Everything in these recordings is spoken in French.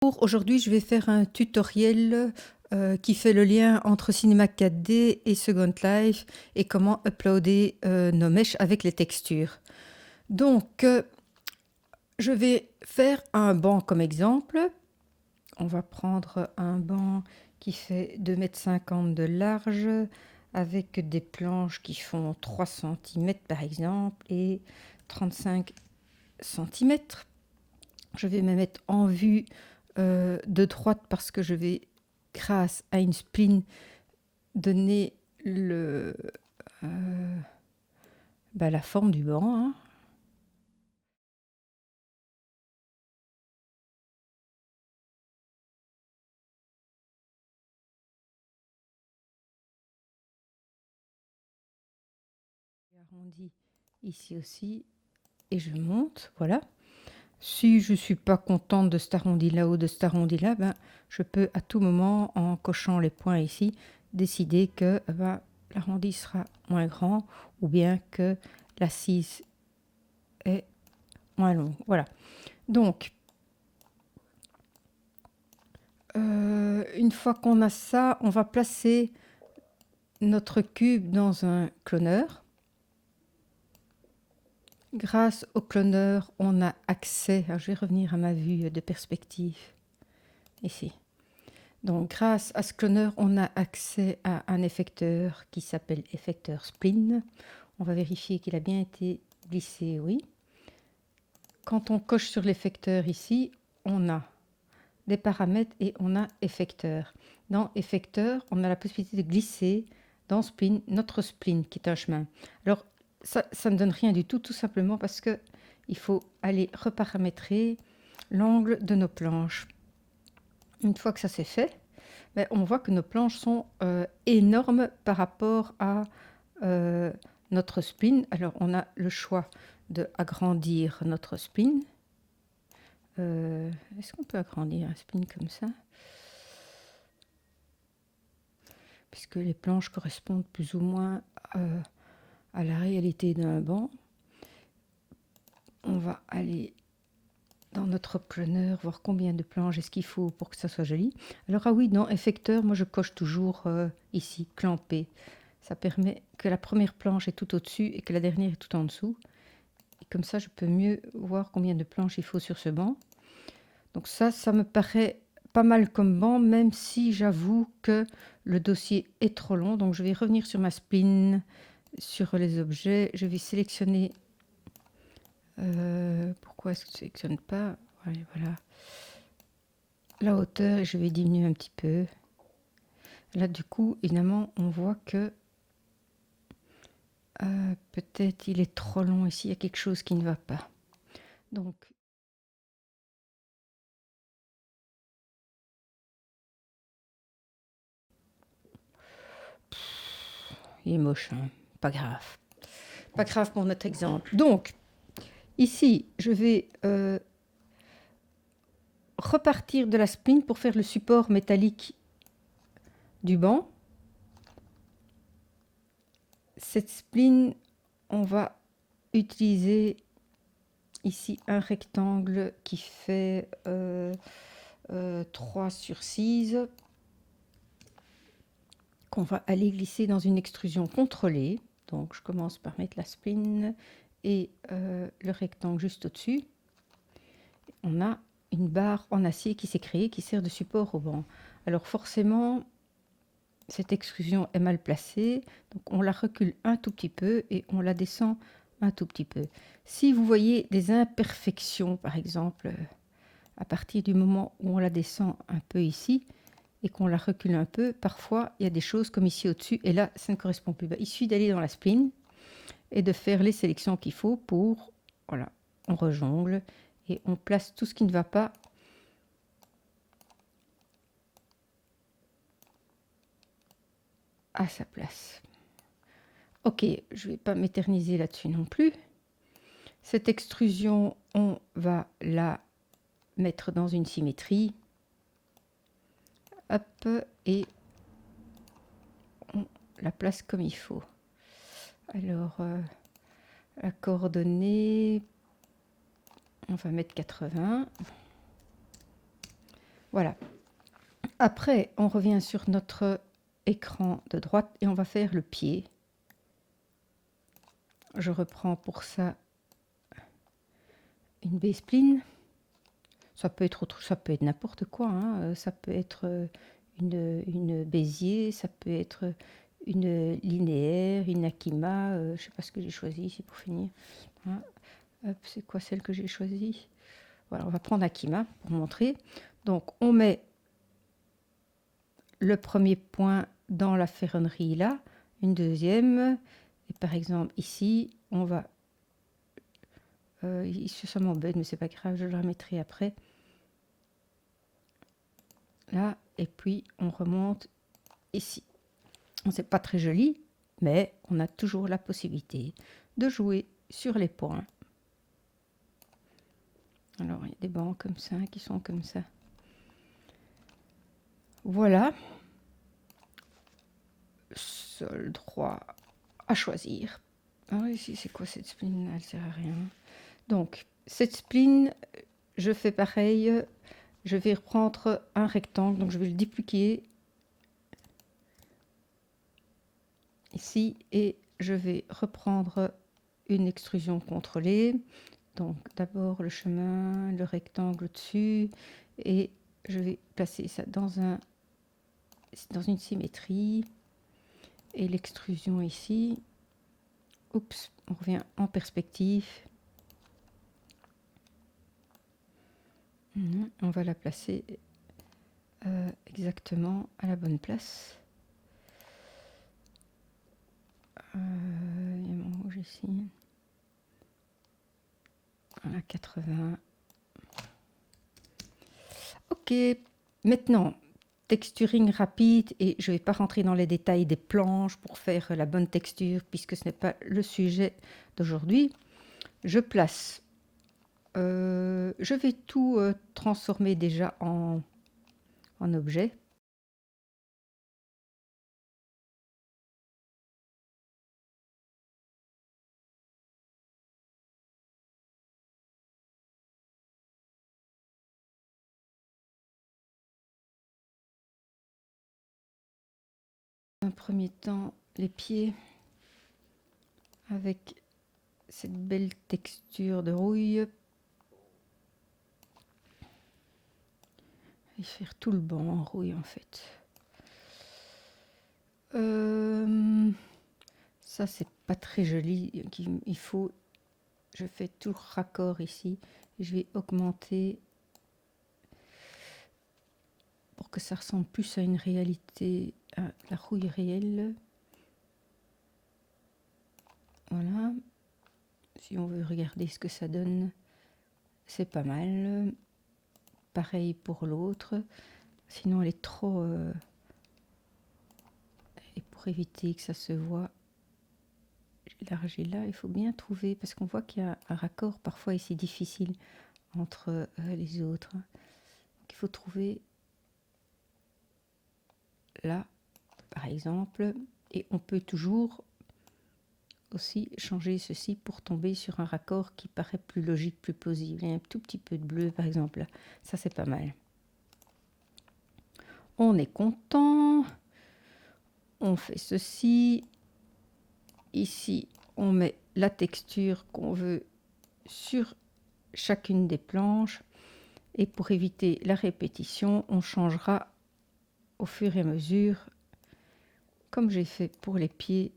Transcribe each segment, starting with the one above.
Aujourd'hui, je vais faire un tutoriel qui fait le lien entre Cinema 4D et Second Life et comment uploader nos mèches avec les textures. Donc, je vais faire un banc comme exemple. On va prendre un banc qui fait 2,50 m de large avec des planches qui font 3 cm par exemple et 35 cm. Je vais me mettre en vue de droite parce que je vais, grâce à une spline, donner la forme du banc. Hein. J'arrondis ici aussi et je monte, voilà. Si je ne suis pas contente de cet arrondi là ou de cet arrondi là, je peux à tout moment, en cochant les points ici, décider que l'arrondi sera moins grand ou bien que l'assise est moins longue. Voilà. Donc, une fois qu'on a ça, on va placer notre cube dans un cloneur. Grâce au cloneur, on a accès, je vais revenir à ma vue de perspective, ici. Donc grâce à ce cloneur, on a accès à un effecteur qui s'appelle effecteur spline. On va vérifier qu'il a bien été glissé, oui. Quand on coche sur l'effecteur ici, on a des paramètres et on a effecteur. Dans effecteur, on a la possibilité de glisser dans spline, notre spline qui est un chemin. Alors ça ne donne rien du tout simplement parce que il faut aller reparamétrer l'angle de nos planches. Une fois que ça c'est fait, on voit que nos planches sont énormes par rapport à notre spline. Alors on a le choix de agrandir notre spline. Est-ce qu'on peut agrandir un spline comme ça? Puisque les planches correspondent plus ou moins à la réalité d'un banc. On va aller dans notre cloneur, voir combien de planches est-ce qu'il faut pour que ça soit joli. Alors oui, dans effecteur, moi je coche toujours ici, clampé. Ça permet que la première planche est tout au-dessus et que la dernière est tout en dessous. Et comme ça, je peux mieux voir combien de planches il faut sur ce banc. Donc ça me paraît pas mal comme banc, même si j'avoue que le dossier est trop long. Donc je vais revenir sur ma spline, sur les objets. Je vais sélectionner... pourquoi est-ce que je ne sélectionne pas? Ouais, voilà. La hauteur, et je vais diminuer un petit peu. Là, du coup, évidemment, on voit que peut-être il est trop long ici. Il y a quelque chose qui ne va pas. Donc... il est moche, hein. Pas grave. Pas grave pour notre exemple. Donc, ici, je vais repartir de la spline pour faire le support métallique du banc. Cette spline, on va utiliser ici un rectangle qui fait 3 sur 6 qu'on va aller glisser dans une extrusion contrôlée. Donc je commence par mettre la spline et le rectangle juste au-dessus. On a une barre en acier qui s'est créée, qui sert de support au banc. Alors forcément, cette extrusion est mal placée, donc on la recule un tout petit peu et on la descend un tout petit peu. Si vous voyez des imperfections, par exemple, à partir du moment où on la descend un peu ici et qu'on la recule un peu, parfois il y a des choses comme ici au-dessus et là ça ne correspond plus. Il suffit d'aller dans la spline et de faire les sélections qu'il faut pour, voilà, on rejongle et on place tout ce qui ne va pas à sa place. Ok, je ne vais pas m'éterniser là-dessus non plus. Cette extrusion, on va la mettre dans une symétrie. Hop, et on la place comme il faut. Alors, la coordonnée, on va mettre 80. Voilà. Après, on revient sur notre écran de droite et on va faire le pied. Je reprends pour ça une B-spline. Ça peut être n'importe quoi, hein. Ça peut être une Bézier, ça peut être une linéaire, une Akima. Je ne sais pas ce que j'ai choisi ici pour finir. Hein. C'est quoi celle que j'ai choisie? Voilà, on va prendre Akima pour montrer. Donc, on met le premier point dans la ferronnerie là, une deuxième. Et par exemple, ici, on va... ici, ça m'embête, mais c'est pas grave, je le remettrai après. Là, et puis on remonte ici. C'est pas très joli, mais on a toujours la possibilité de jouer sur les points. Alors, il y a des bancs comme ça, qui sont comme ça. Voilà. Sol droit à choisir. Alors ici, c'est quoi cette spline? Elle sert à rien. Donc, cette spline, je fais pareil. Je vais reprendre un rectangle, donc je vais le dupliquer ici et je vais reprendre une extrusion contrôlée. Donc d'abord le chemin, le rectangle au-dessus et je vais placer ça dans une symétrie et l'extrusion ici. Oups, on revient en perspective. On va la placer exactement à la bonne place. Il y a mon rouge ici. Voilà, 80. Ok, maintenant, texturing rapide, et je ne vais pas rentrer dans les détails des planches pour faire la bonne texture, puisque ce n'est pas le sujet d'aujourd'hui. Je place, je vais tout transformer déjà en objet. Dans un premier temps, les pieds avec cette belle texture de rouille. Et faire tout le banc en rouille en fait. Ça c'est pas très joli. Il faut, je fais tout raccord ici. Je vais augmenter pour que ça ressemble plus à une réalité, à la rouille réelle. Voilà. Si on veut regarder ce que ça donne, c'est pas mal. Pareil pour l'autre. Sinon, elle est trop... Et pour éviter que ça se voit, l'élargir là, il faut bien trouver, parce qu'on voit qu'il y a un raccord parfois ici difficile entre les autres. Donc, il faut trouver là, par exemple, et on peut toujours aussi changer ceci pour tomber sur un raccord qui paraît plus logique, plus plausible. Il y a un tout petit peu de bleu, par exemple. Ça, c'est pas mal. On est content. On fait ceci. Ici, on met la texture qu'on veut sur chacune des planches. Et pour éviter la répétition, on changera au fur et à mesure, comme j'ai fait pour les pieds.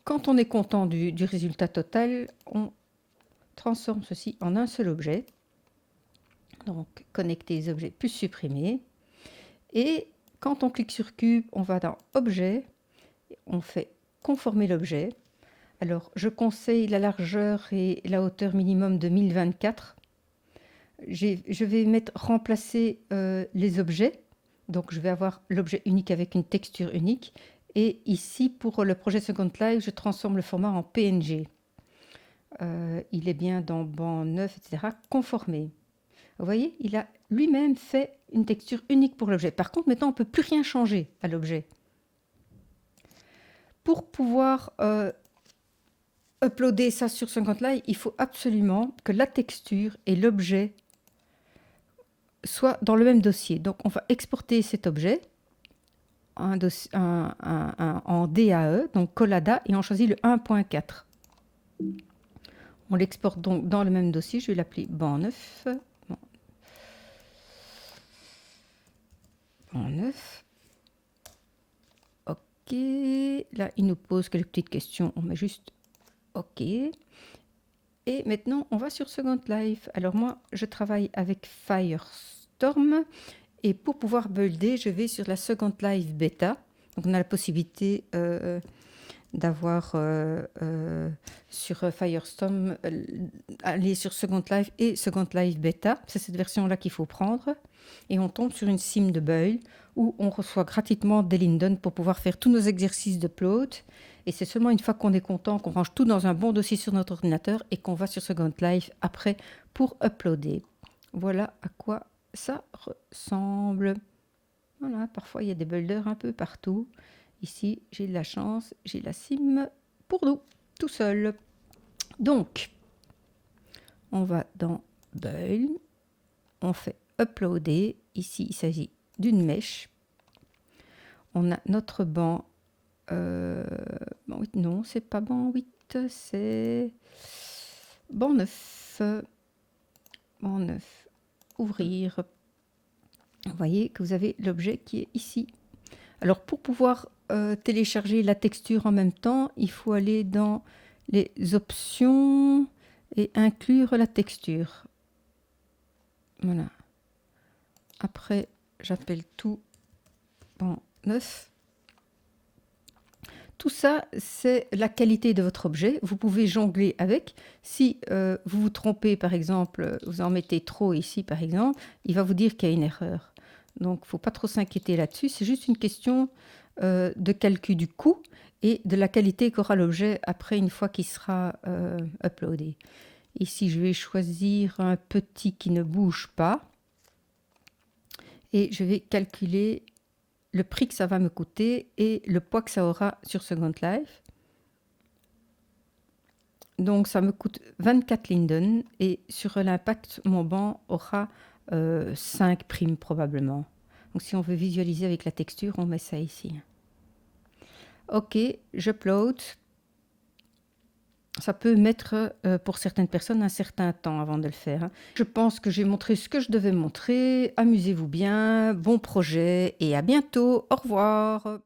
Quand on est content du résultat total, on transforme ceci en un seul objet. Donc, connecter les objets plus supprimer. Et quand on clique sur cube, on va dans objet, on fait conformer l'objet. Alors, je conseille la largeur et la hauteur minimum de 1024. Je vais mettre remplacer les objets. Donc, je vais avoir l'objet unique avec une texture unique. Et ici, pour le projet Second Life, je transforme le format en PNG. il est bien dans banc 9, etc. Conformer. Vous voyez, il a lui-même fait une texture unique pour l'objet. Par contre, maintenant, on ne peut plus rien changer à l'objet. Pour pouvoir uploader ça sur Second Life, il faut absolument que la texture et l'objet soient dans le même dossier. Donc, on va exporter cet objet en DAE, donc Collada, et on choisit le 1.4. On l'exporte donc dans le même dossier. Je vais l'appeler banc 9. Banc 9. OK. Là, il nous pose quelques petites questions. On met juste OK. Et maintenant, on va sur Second Life. Alors moi, je travaille avec Firestorm. Et pour pouvoir builder, je vais sur la Second Life Beta. Donc on a la possibilité d'avoir sur Firestorm, aller sur Second Life et Second Life Beta. C'est cette version-là qu'il faut prendre. Et on tombe sur une sim de Build où on reçoit gratuitement des Linden pour pouvoir faire tous nos exercices d'upload. Et c'est seulement une fois qu'on est content, qu'on range tout dans un bon dossier sur notre ordinateur et qu'on va sur Second Life après pour uploader. Voilà à quoi ça ressemble. Voilà, parfois il y a des builders un peu partout. Ici, j'ai de la chance, j'ai la sim pour nous, tout seul. Donc, on va dans Build, on fait Uploader. Ici, il s'agit d'une mèche. On a notre banc. Banc 8, non, c'est pas banc 8, c'est banc 9. Banc 9. Ouvrir. Vous voyez que vous avez l'objet qui est ici. Alors, pour pouvoir télécharger la texture en même temps, il faut aller dans les options et inclure la texture. Voilà. Après, j'appelle tout banc 9. Tout ça, c'est la qualité de votre objet. Vous pouvez jongler avec. Si vous vous trompez, par exemple, vous en mettez trop ici, par exemple, il va vous dire qu'il y a une erreur. Donc, il ne faut pas trop s'inquiéter là-dessus. C'est juste une question de calcul du coût et de la qualité qu'aura l'objet après une fois qu'il sera uploadé. Ici, je vais choisir un petit qui ne bouge pas. Et je vais calculer le prix que ça va me coûter et le poids que ça aura sur Second Life. Donc, ça me coûte 24 Linden et sur l'impact, mon banc aura 5 primes probablement. Donc, si on veut visualiser avec la texture, on met ça ici. OK, j'upload. Ça peut mettre pour certaines personnes un certain temps avant de le faire. Je pense que j'ai montré ce que je devais montrer. Amusez-vous bien, bon projet et à bientôt. Au revoir.